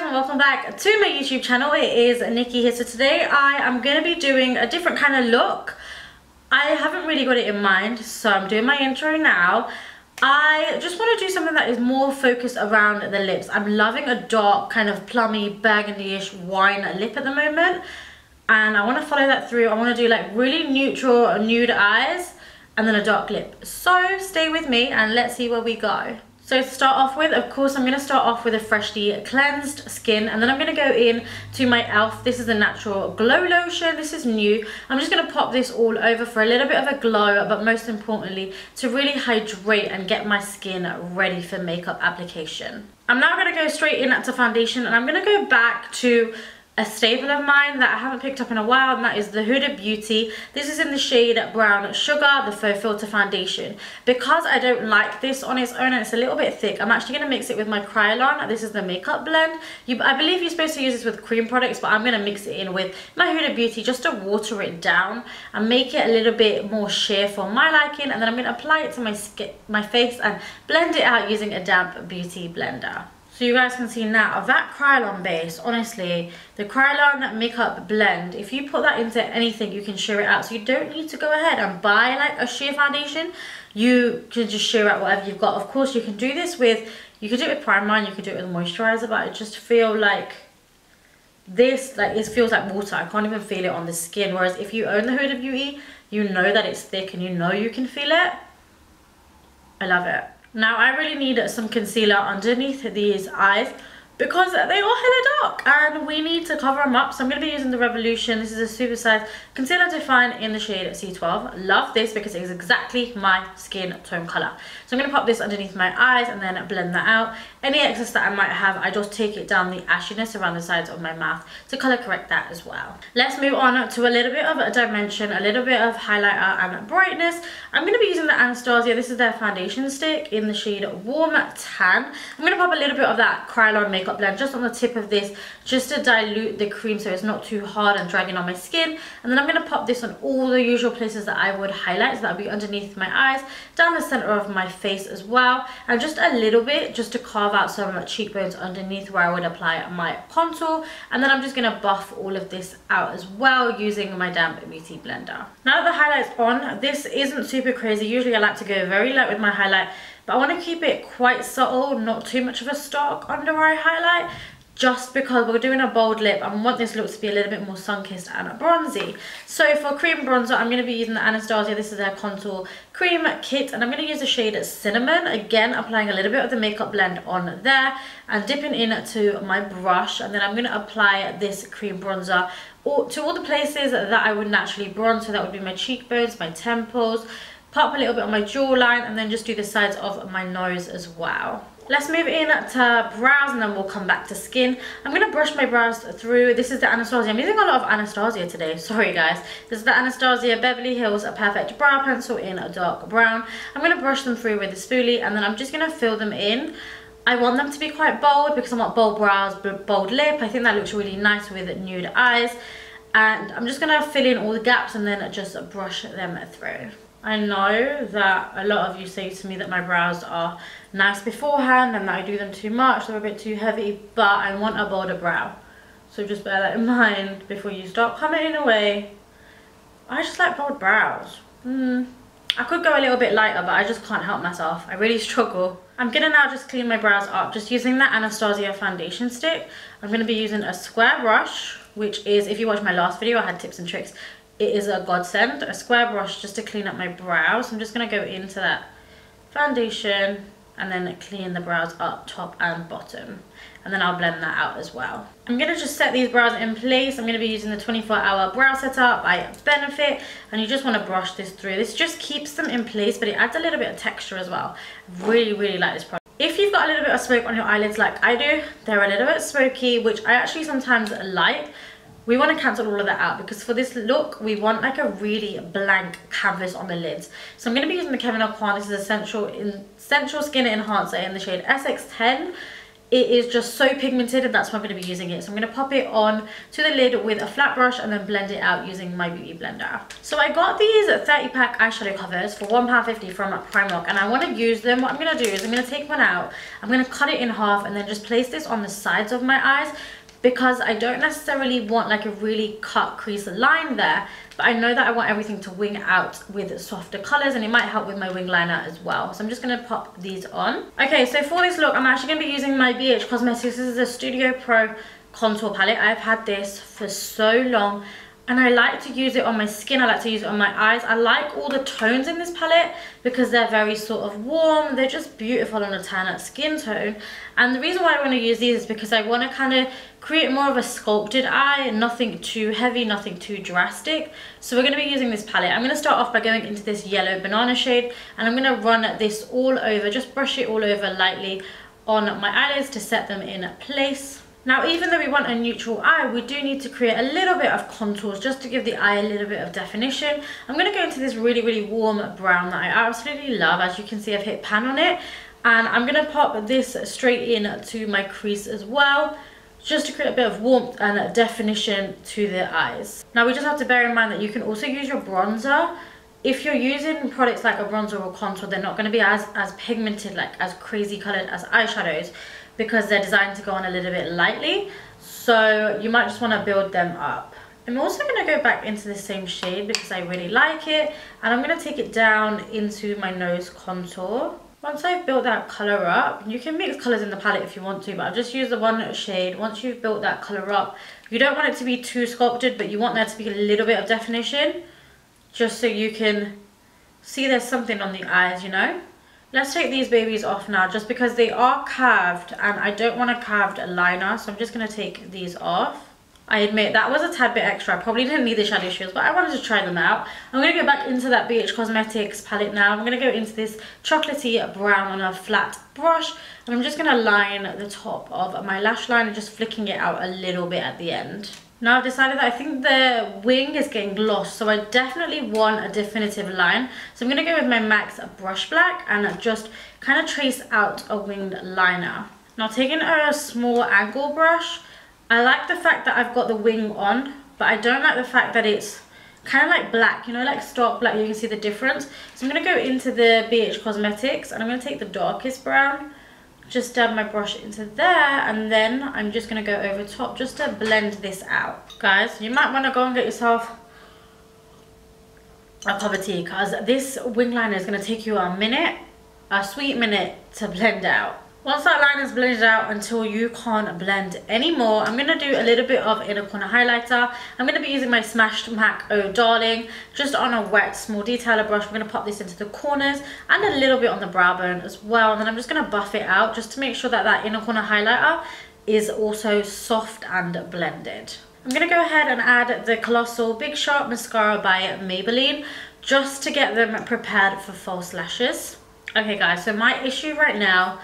and welcome back to my YouTube channel. It is Nikki here. So today I am going to be doing a different kind of look. I haven't really got it in mind, so I'm doing my intro now. I just want to do something that is more focused around the lips. I'm loving a dark kind of plummy burgundy-ish wine lip at the moment, and I want to follow that through. I want to do like really neutral nude eyes and then a dark lip. So stay with me and let's see where we go. So to start off with, of course, I'm going to start off with a freshly cleansed skin, and then I'm going to go in to my e.l.f. This is the Natural Glow Lotion. This is new. I'm just going to pop this all over for a little bit of a glow, but most importantly, to really hydrate and get my skin ready for makeup application. I'm now going to go straight into foundation, and I'm going to go back to a staple of mine that I haven't picked up in a while, and that is the Huda Beauty. This is in the shade Brown Sugar, the Faux Filter Foundation. Because I don't like this on its own and it's a little bit thick, I'm actually going to mix it with my kryolan. This is the makeup blend. I believe you're supposed to use this with cream products, but I'm going to mix it in with my Huda Beauty just to water it down and make it a little bit more sheer for my liking. And then I'm going to apply it to my face and blend it out using a damp beauty blender. So you guys can see now, that kryolan base, honestly, the kryolan makeup blend, if you put that into anything, you can sheer it out. So you don't need to go ahead and buy like a sheer foundation. You can just sheer out whatever you've got. Of course, you can do this with, you can do it with primer, you can do it with moisturizer, but I just feel like this, like, it feels like water. I can't even feel it on the skin. Whereas if you own the Huda Beauty, you know that it's thick and you know you can feel it. I love it. Now I really need some concealer underneath these eyes because they are hella dark and we need to cover them up. So I'm going to be using the Revolution. This is a super size concealer define in the shade C12. Love this because it is exactly my skin tone color. So I'm going to pop this underneath my eyes and then blend that out. Any excess that I might have, I just take it down the ashiness around the sides of my mouth to color correct that as well. Let's move on to a little bit of a dimension, a little bit of highlighter and brightness. I'm going to be using the Anastasia. This is their foundation stick in the shade Warm Tan. I'm going to pop a little bit of that kryolan makeup blend just on the tip of this, just to dilute the cream so it's not too hard and dragging on my skin. And then I'm going to pop this on all the usual places that I would highlight. So that will be underneath my eyes, down the center of my face as well, and just a little bit just to carve out some cheekbones underneath where I would apply my contour. And then I'm just going to buff all of this out as well using my damp beauty blender. Now that the highlight's on, this isn't super crazy. Usually I like to go very light with my highlight, but I want to keep it quite subtle, not too much of a stark under eye highlight, just because we're doing a bold lip and I want this look to be a little bit more sun-kissed and bronzy. So for cream bronzer, I'm going to be using the Anastasia. This is their contour cream kit, and I'm going to use the shade Cinnamon. Again, applying a little bit of the makeup blend on there and dipping into my brush, and then I'm going to apply this cream bronzer to all the places that I would naturally bronze. So that would be my cheekbones, my temples, pop a little bit on my jawline, and then just do the sides of my nose as well. Let's move in to brows and then we'll come back to skin. I'm going to brush my brows through. This is the Anastasia. I'm using a lot of Anastasia today. Sorry guys. This is the Anastasia Beverly Hills Perfect Brow Pencil in a dark brown. I'm going to brush them through with the spoolie and then I'm just going to fill them in. I want them to be quite bold because I want bold brows, bold lip. I think that looks really nice with nude eyes. And I'm just going to fill in all the gaps and then just brush them through. I know that a lot of you say to me that my brows are nice beforehand and that I do them too much, they're a bit too heavy, but I want a bolder brow. So just bear that in mind before you start commenting away. I just like bold brows. I could go a little bit lighter, but I just can't help myself. I really struggle. I'm going to now just clean my brows up just using that Anastasia foundation stick. I'm going to be using a square brush, which is, if you watched my last video, I had tips and tricks. It is a godsend. A square brush just to clean up my brows. So I'm just going to go into that foundation and then clean the brows up top and bottom, and then I'll blend that out as well. I'm going to just set these brows in place. I'm going to be using the 24-hour brow setter by beenft, and you just want to brush this through. This just keeps them in place, but it adds a little bit of texture as well. Really like this product. If you've got a little bit of smoke on your eyelids like I do, they're a little bit smoky, which I actually sometimes like. We want to cancel all of that out because for this look, we want like a really blank canvas on the lids. So I'm going to be using the Kevyn aucoin. This is a Sensual Skin Enhancer in the shade SX10. it is just so pigmented, and that's why I'm going to be using it. So I'm going to pop it on to the lid with a flat brush and then blend it out using my beauty blender. So I got these 30-pack eyeshadow covers for £1.50 from Primark, and I want to use them. What I'm going to do is I'm going to take one out, I'm going to cut it in half, and then just place this on the sides of my eyes, because I don't necessarily want like a really cut crease line there, but I know that I want everything to wing out with softer colors, and it might help with my wing liner as well. So I'm just going to pop these on. Okay, so for this look, I'm actually going to be using my BH Cosmetics. This is a Studio Pro contour palette. I've had this for so long, and I like to use it on my skin. I like to use it on my eyes. I like all the tones in this palette because they're very sort of warm. They're just beautiful on a tan skin tone. And the reason why I want to use these is because I want to kind of create more of a sculpted eye, nothing too heavy, nothing too drastic. So we're going to be using this palette. I'm going to start off by going into this yellow banana shade, and I'm going to run this all over, just brush it all over lightly on my eyelids to set them in place. Now, even though we want a neutral eye, we do need to create a little bit of contours just to give the eye a little bit of definition. I'm going to go into this really, really warm brown that I absolutely love. As you can see, I've hit pan on it. And I'm going to pop this straight in to my crease as well, just to create a bit of warmth and definition to the eyes. Now, we just have to bear in mind that you can also use your bronzer. If you're using products like a bronzer or contour, they're not going to be as pigmented, like as crazy colored as eyeshadows, because they're designed to go on a little bit lightly. So you might just want to build them up. I'm also going to go back into the same shade because I really like it, and I'm going to take it down into my nose contour. Once I've built that color up, you can mix colors in the palette if you want to, but I've just used the one shade. Once you've built that color up, you don't want it to be too sculpted, but you want there to be a little bit of definition, just so you can see there's something on the eyes, you know. Let's take these babies off now, just because they are curved and I don't want a curved liner, so I'm just going to take these off. I admit that was a tad bit extra. I probably didn't need the shadow shields, but I wanted to try them out. I'm going to go back into that BH Cosmetics palette now. I'm going to go into this chocolatey brown on a flat brush, and I'm just going to line the top of my lash line and just flicking it out a little bit at the end. Now I've decided that I think the wing is getting gloss, so I definitely want a definitive line. So I'm going to go with my MAC's Brush Black and just kind of trace out a winged liner. Now taking a small angle brush, I like the fact that I've got the wing on, but I don't like the fact that it's kind of like black, you know, like stark black. You can see the difference. So I'm going to go into the BH Cosmetics, and I'm going to take the darkest brown, just dab my brush into there, and then I'm just going to go over top just to blend this out. Guys, you might want to go and get yourself a cup of tea, because this wing liner is going to take you a sweet minute to blend out. Once that line is blended out until you can't blend anymore, I'm going to do a little bit of inner corner highlighter. I'm going to be using my Smashed MAC Oh Darling, just on a wet small detailer brush. We're going to pop this into the corners and a little bit on the brow bone as well. And then I'm just going to buff it out just to make sure that that inner corner highlighter is also soft and blended. I'm going to go ahead and add the Colossal Big Sharp Mascara by Maybelline, just to get them prepared for false lashes. Okay guys, so my issue right now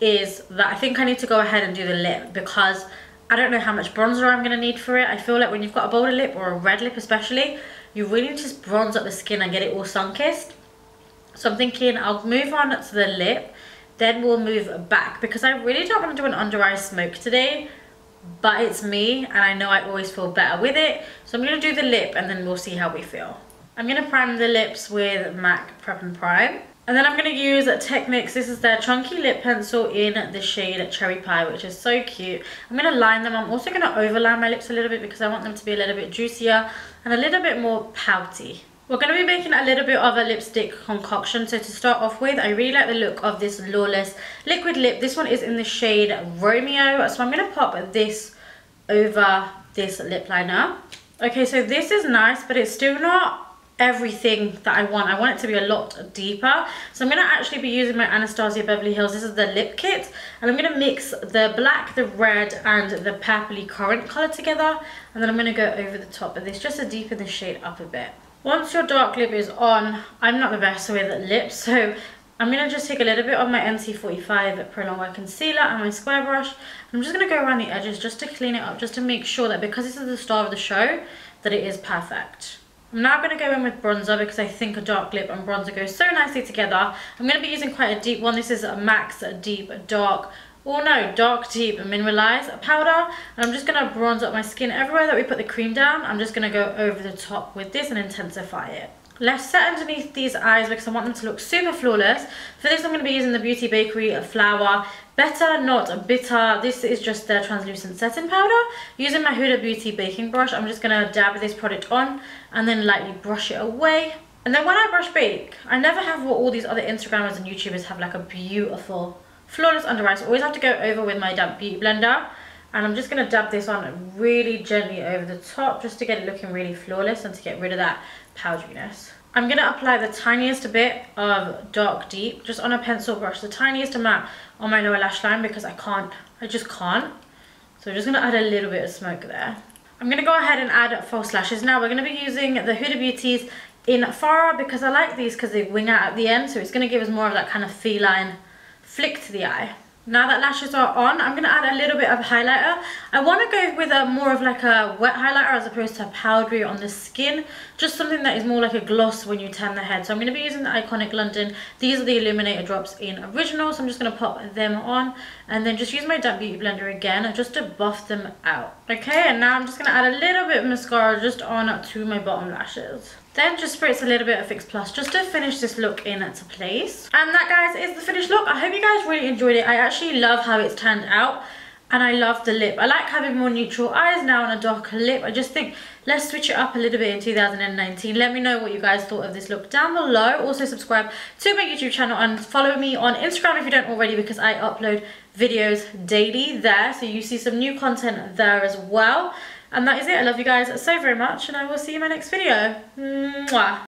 is that I think I need to go ahead and do the lip, because I don't know how much bronzer I'm going to need for it. I feel like when you've got a bolder lip, or a red lip especially, you really need to just bronze up the skin and get it all sun-kissed. So I'm thinking I'll move on to the lip, then we'll move back, because I really don't want to do an under eye smoke today, but it's me and I know I always feel better with it. So I'm going to do the lip and then we'll see how we feel. I'm going to prime the lips with MAC Prep and Prime. And then I'm going to use Technic. This is their chunky lip pencil in the shade Cherry Pie, which is so cute. I'm going to line them. I'm also going to overline my lips a little bit because I want them to be a little bit juicier and a little bit more pouty. We're going to be making a little bit of a lipstick concoction. So to start off with, I really like the look of this Lawless liquid lip. This one is in the shade Romeo. So I'm going to pop this over this lip liner. Okay, so this is nice, but it's still not everything that I want. I want it to be a lot deeper. So I'm going to actually be using my Anastasia Beverly Hills. This is the lip kit, and I'm going to mix the black, the red and the purpley currant color together, and then I'm going to go over the top of this just to deepen the shade up a bit. Once your dark lip is on, I'm not the best with lips, so I'm going to just take a little bit of my NC45 Pro Longwear concealer and my square brush, and I'm just going to go around the edges just to clean it up, just to make sure that because this is the star of the show, that it is perfect. I'm now going to go in with bronzer because I think a dark lip and bronzer go so nicely together. I'm going to be using quite a deep one. This is a MAC's Deep Dark or no, dark deep mineralize powder, and I'm just going to bronze up my skin everywhere that we put the cream down. I'm just going to go over the top with this and intensify it. Let's set underneath these eyes because I want them to look super flawless. For this I'm going to be using the Beauty Bakerie Flower Better Not Bitter. This is just their translucent setting powder. Using my Huda Beauty baking brush, I'm just going to dab this product on and then lightly brush it away. And then when I brush bake, I never have what all these other Instagrammers and YouTubers have, like a beautiful flawless under eye. So I always have to go over with my damp beauty blender. And I'm just going to dab this on really gently over the top just to get it looking really flawless and to get rid of that powderiness. I'm going to apply the tiniest bit of dark deep just on a pencil brush, the tiniest amount on my lower lash line because I just can't. So I'm just going to add a little bit of smoke there. I'm going to go ahead and add false lashes now. We're going to be using the Huda Beauties in Farah because I like these because they wing out at the end. So it's going to give us more of that kind of feline flick to the eye. Now that lashes are on, I'm going to add a little bit of highlighter. I want to go with a more of like a wet highlighter as opposed to a powdery on the skin. Just something that is more like a gloss when you tan the head. So I'm going to be using the Iconic London. These are the Illuminator drops in Original. So I'm just going to pop them on. And then just use my damp beauty blender again just to buff them out. Okay, and now I'm just going to add a little bit of mascara just on to my bottom lashes. Then just spritz a little bit of Fix Plus just to finish this look into place. And that, guys, is the finished look. I hope you guys really enjoyed it. I actually love how it's turned out. And I love the lip. I like having more neutral eyes now and a darker lip. I just think let's switch it up a little bit in 2019. Let me know what you guys thought of this look down below. Also subscribe to my YouTube channel and follow me on Instagram if you don't already because I upload videos daily there. So you see some new content there as well. And that is it. I love you guys so very much and I will see you in my next video. Mwah.